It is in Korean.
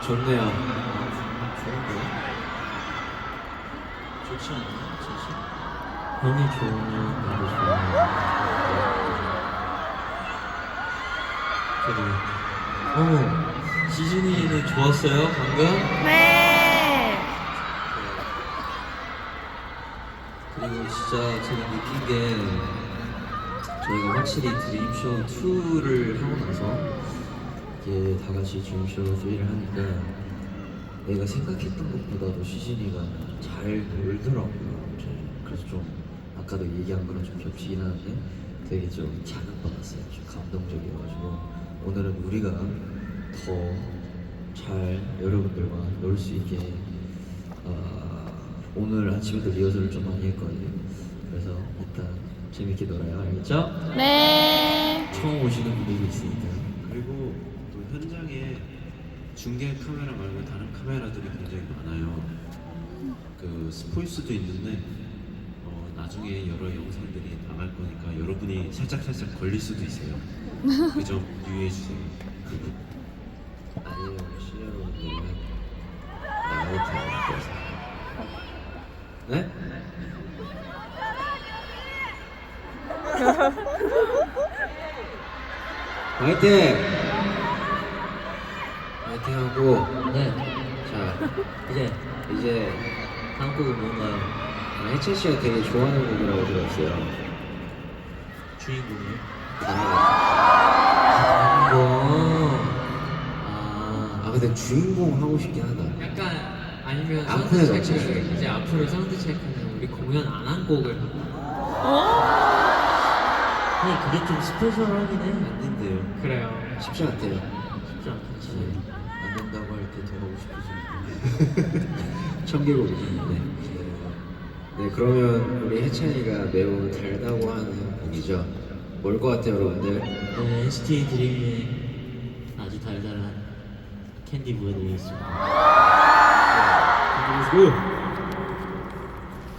좋네요. 좋은데? 좋지 않나? 진짜? 형이 좋으면 나도 좋아요. 저도. 시즌이는 좋았어요 방금? 네. 그리고 진짜 제가 느낀 게 저희가 확실히 드림쇼 2를 하고 나서 이게 다 같이 드림쇼 3를 하니까 내가 생각했던 것보다도 시즌이가 잘 놀더라고요. 그래서 좀 아까도 얘기한 거랑 좀 겹치긴 하는데 되게 좀 자극받았어요. 좀 감동적이어가지고 오늘은 우리가 더 잘 여러분들과 놀 수 있게 오늘 아침에도 리허설을 좀 많이 했거든요. 그래서 일단 재밌게 놀아요. 알겠죠? 네. 처음 오시는 분들도 있으니까. 그리고 또 현장에 중계 카메라 말고 다른 카메라들이 굉장히 많아요. 그 스포일 수도 있는데 나중에 여러 영상들이 나갈 거니까 여러분이 살짝 걸릴 수도 있어요. 그 점 유의해 주세요. 아니에요. 시여러분들은 나가게 되는 거죠. 네? 화이팅! 화이팅 하고 네. 자 이제 다음 곡은 뭔가요? 해찬 씨가 되게 좋아하는 곡이라고 들었어요. 주인공이요? 근데 주인공 하고 싶긴 하다. 약간 아니면 앞에 사운드 넣자. 체크 이제 앞으로 사운드 체크는 우리 공연 안 한 곡을 하고 아니 그게 좀 스페셜하긴 해. 아닌데요. 그래요. 쉽지 않대요. 쉽지 않겠지. 안 된다고 할 때 더 하고 싶어지는 청개곡이죠. 네, 그러면 우리 해찬이가 매우 달다고 하는 곡이죠. 뭘 것 같아요, 여러분들? 네, NCT 드림의 아주 달달한 캔디 보여드리겠습니다. 고!